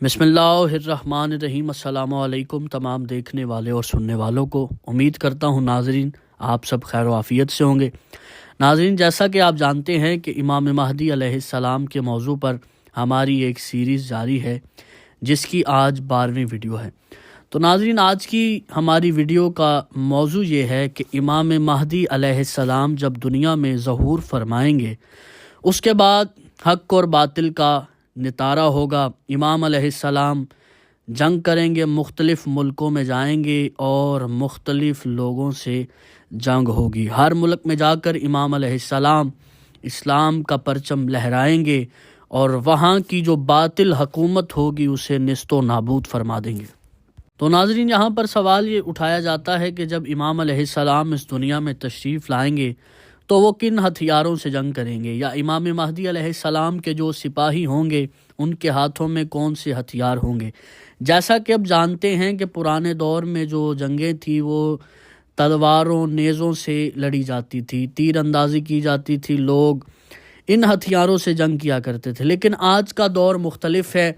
بسم اللہ الرحمن الرحیم۔ السلام علیکم تمام دیکھنے والے اور سننے والوں کو۔ امید کرتا ہوں ناظرین آپ سب خیر و عافیت سے ہوں گے۔ ناظرین، جیسا کہ آپ جانتے ہیں کہ امام مہدی علیہ السلام کے موضوع پر ہماری ایک سیریز جاری ہے جس کی آج 12ویں ویڈیو ہے۔ تو ناظرین، آج کی ہماری ویڈیو کا موضوع یہ ہے کہ امام مہدی علیہ السلام جب دنیا میں ظہور فرمائیں گے اس کے بعد حق اور باطل کا نتارہ ہوگا۔ امام علیہ السلام جنگ کریں گے، مختلف ملکوں میں جائیں گے اور مختلف لوگوں سے جنگ ہوگی۔ ہر ملک میں جا کر امام علیہ السلام اسلام کا پرچم لہرائیں گے اور وہاں کی جو باطل حکومت ہوگی اسے نیست و نابود فرما دیں گے۔ تو ناظرین، یہاں پر سوال یہ اٹھایا جاتا ہے کہ جب امام علیہ السلام اس دنیا میں تشریف لائیں گے تو وہ کن ہتھیاروں سے جنگ کریں گے، یا امام مہدی علیہ السلام کے جو سپاہی ہوں گے ان کے ہاتھوں میں کون سے ہتھیار ہوں گے۔ جیسا کہ اب جانتے ہیں کہ پرانے دور میں جو جنگیں تھیں وہ تلواروں نیزوں سے لڑی جاتی تھی، تیر اندازی کی جاتی تھی، لوگ ان ہتھیاروں سے جنگ کیا کرتے تھے۔ لیکن آج کا دور مختلف ہے۔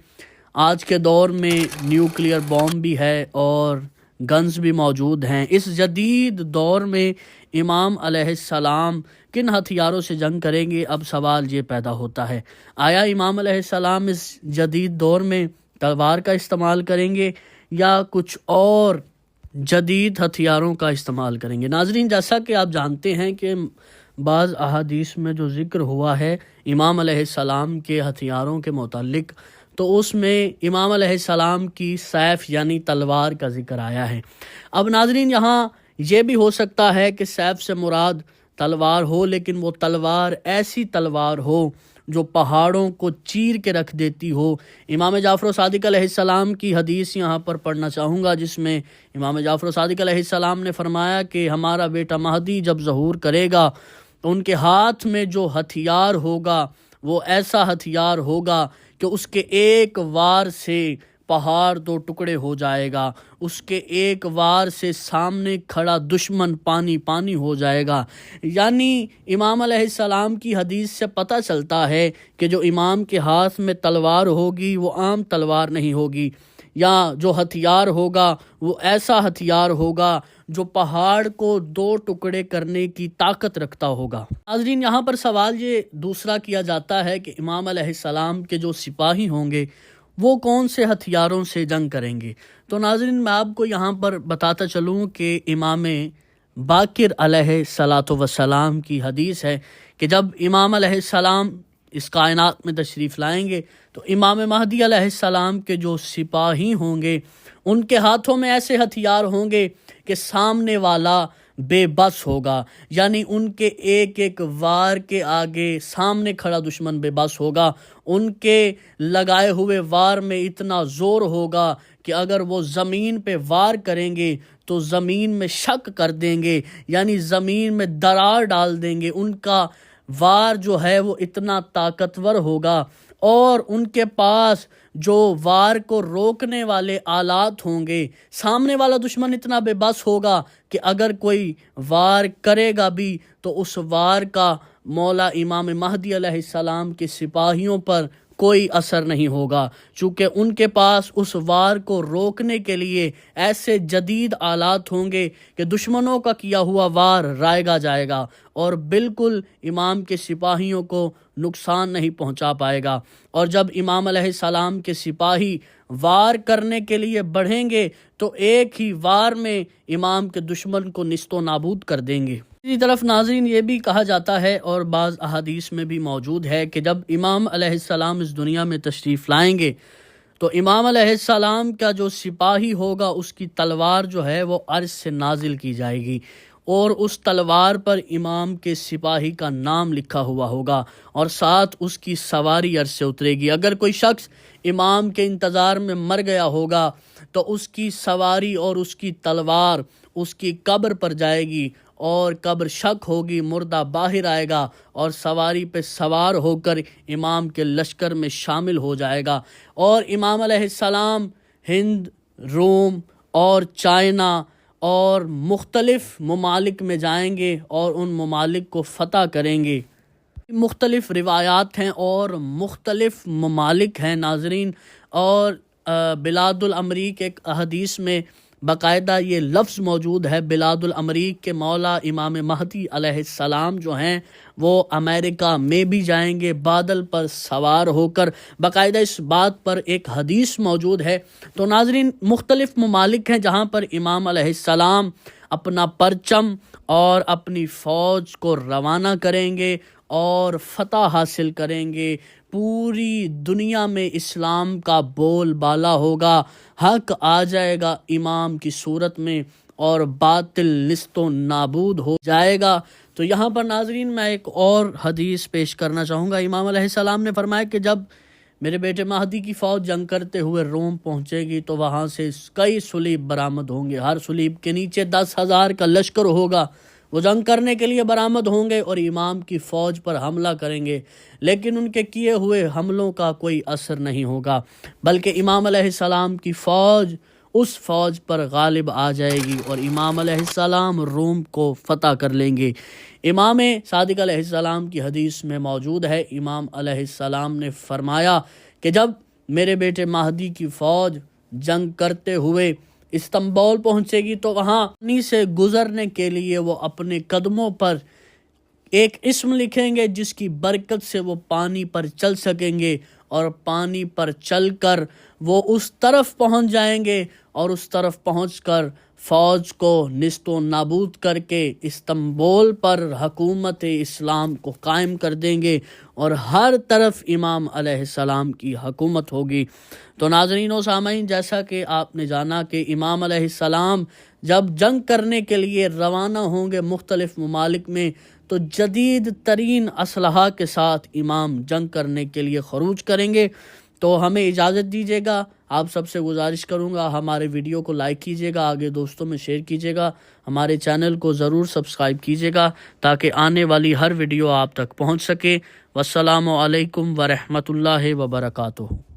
آج کے دور میں نیوکلیئر بوم بھی ہے اور گنز بھی موجود ہیں۔ اس جدید دور میں امام علیہ السلام کن ہتھیاروں سے جنگ کریں گے؟ اب سوال یہ پیدا ہوتا ہے، آیا امام علیہ السلام اس جدید دور میں تلوار کا استعمال کریں گے یا کچھ اور جدید ہتھیاروں کا استعمال کریں گے؟ ناظرین، جیسا کہ آپ جانتے ہیں کہ بعض احادیث میں جو ذکر ہوا ہے امام علیہ السلام کے ہتھیاروں کے متعلق، تو اس میں امام علیہ السلام کی سیف یعنی تلوار کا ذکر آیا ہے۔ اب ناظرین، یہاں یہ بھی ہو سکتا ہے کہ سیف سے مراد تلوار ہو، لیکن وہ تلوار ایسی تلوار ہو جو پہاڑوں کو چیر کے رکھ دیتی ہو۔ امام جعفر صادق علیہ السلام کی حدیث یہاں پر پڑھنا چاہوں گا جس میں امام جعفر صادق علیہ السلام نے فرمایا کہ ہمارا بیٹا مہدی جب ظہور کرے گا تو ان کے ہاتھ میں جو ہتھیار ہوگا وہ ایسا ہتھیار ہوگا کہ اس کے ایک وار سے پہاڑ دو ٹکڑے ہو جائے گا، اس کے ایک وار سے سامنے کھڑا دشمن پانی پانی ہو جائے گا۔ یعنی امام علیہ السلام کی حدیث سے پتہ چلتا ہے کہ جو امام کے ہاتھ میں تلوار ہوگی وہ عام تلوار نہیں ہوگی، یا جو ہتھیار ہوگا وہ ایسا ہتھیار ہوگا جو پہاڑ کو دو ٹکڑے کرنے کی طاقت رکھتا ہوگا۔ ناظرین، یہاں پر سوال یہ دوسرا کیا جاتا ہے کہ امام علیہ السلام کے جو سپاہی ہوں گے وہ کون سے ہتھیاروں سے جنگ کریں گے؟ تو ناظرین، میں آپ کو یہاں پر بتاتا چلوں کہ امام باقر علیہ الصلاۃ والسلام کی حدیث ہے کہ جب امام علیہ السلام اس کائنات میں تشریف لائیں گے تو امام مہدی علیہ السلام کے جو سپاہی ہوں گے ان کے ہاتھوں میں ایسے ہتھیار ہوں گے کہ سامنے والا بے بس ہوگا، یعنی ان کے ایک ایک وار کے آگے سامنے کھڑا دشمن بے بس ہوگا۔ ان کے لگائے ہوئے وار میں اتنا زور ہوگا کہ اگر وہ زمین پہ وار کریں گے تو زمین میں شک کر دیں گے، یعنی زمین میں درار ڈال دیں گے۔ ان کا وار جو ہے وہ اتنا طاقتور ہوگا اور ان کے پاس جو وار کو روکنے والے آلات ہوں گے، سامنے والا دشمن اتنا بے بس ہوگا کہ اگر کوئی وار کرے گا بھی تو اس وار کا مولا امام مہدی علیہ السلام کے سپاہیوں پر کوئی اثر نہیں ہوگا، چونکہ ان کے پاس اس وار کو روکنے کے لیے ایسے جدید آلات ہوں گے کہ دشمنوں کا کیا ہوا وار رائگا جائے گا اور بالکل امام کے سپاہیوں کو نقصان نہیں پہنچا پائے گا۔ اور جب امام علیہ السلام کے سپاہی وار کرنے کے لیے بڑھیں گے تو ایک ہی وار میں امام کے دشمن کو نیست و نابود کر دیں گے۔ اسی طرف ناظرین، یہ بھی کہا جاتا ہے اور بعض احادیث میں بھی موجود ہے کہ جب امام علیہ السلام اس دنیا میں تشریف لائیں گے تو امام علیہ السلام کا جو سپاہی ہوگا اس کی تلوار جو ہے وہ عرش سے نازل کی جائے گی اور اس تلوار پر امام کے سپاہی کا نام لکھا ہوا ہوگا اور ساتھ اس کی سواری عرش سے اترے گی۔ اگر کوئی شخص امام کے انتظار میں مر گیا ہوگا تو اس کی سواری اور اس کی تلوار اس کی قبر پر جائے گی اور قبر شک ہوگی، مردہ باہر آئے گا اور سواری پہ سوار ہو کر امام کے لشکر میں شامل ہو جائے گا، اور امام علیہ السلام ہند، روم اور چائنا اور مختلف ممالک میں جائیں گے اور ان ممالک کو فتح کریں گے۔ مختلف روایات ہیں اور مختلف ممالک ہیں ناظرین، اور بلاد الامریک ایک حدیث میں باقاعدہ یہ لفظ موجود ہے، بلاد الامریک کے مولا امام مہدی علیہ السلام جو ہیں وہ امریکہ میں بھی جائیں گے بادل پر سوار ہو کر، باقاعدہ اس بات پر ایک حدیث موجود ہے۔ تو ناظرین، مختلف ممالک ہیں جہاں پر امام علیہ السلام اپنا پرچم اور اپنی فوج کو روانہ کریں گے اور فتح حاصل کریں گے، پوری دنیا میں اسلام کا بول بالا ہوگا، حق آ جائے گا امام کی صورت میں اور باطل نیست و نابود ہو جائے گا۔ تو یہاں پر ناظرین میں ایک اور حدیث پیش کرنا چاہوں گا۔ امام علیہ السلام نے فرمایا کہ جب میرے بیٹے مہدی کی فوج جنگ کرتے ہوئے روم پہنچے گی تو وہاں سے کئی صلیب برآمد ہوں گے، ہر صلیب کے نیچے 10,000 کا لشکر ہوگا، وہ جنگ کرنے کے لیے برآمد ہوں گے اور امام کی فوج پر حملہ کریں گے، لیکن ان کے کیے ہوئے حملوں کا کوئی اثر نہیں ہوگا، بلکہ امام علیہ السلام کی فوج اس فوج پر غالب آ جائے گی اور امام علیہ السلام روم کو فتح کر لیں گے۔ امام صادق علیہ السلام کی حدیث میں موجود ہے، امام علیہ السلام نے فرمایا کہ جب میرے بیٹے مہدی کی فوج جنگ کرتے ہوئے استنبول پہنچے گی تو وہاں پانی سے گزرنے کے لیے وہ اپنے قدموں پر ایک اسم لکھیں گے جس کی برکت سے وہ پانی پر چل سکیں گے، اور پانی پر چل کر وہ اس طرف پہنچ جائیں گے اور اس طرف پہنچ کر فوج کو نیست و نابود کر کے استنبول پر حکومت اسلام کو قائم کر دیں گے اور ہر طرف امام علیہ السلام کی حکومت ہوگی۔ تو ناظرین و سامعین، جیسا کہ آپ نے جانا کہ امام علیہ السلام جب جنگ کرنے کے لیے روانہ ہوں گے مختلف ممالک میں تو جدید ترین اسلحہ کے ساتھ امام جنگ کرنے کے لیے خروج کریں گے۔ تو ہمیں اجازت دیجیے گا، آپ سب سے گزارش کروں گا ہمارے ویڈیو کو لائک کیجیے گا، آگے دوستوں میں شیئر کیجیے گا، ہمارے چینل کو ضرور سبسکرائب کیجیے گا تاکہ آنے والی ہر ویڈیو آپ تک پہنچ سکے۔ والسلام علیکم ورحمۃ اللہ وبرکاتہ۔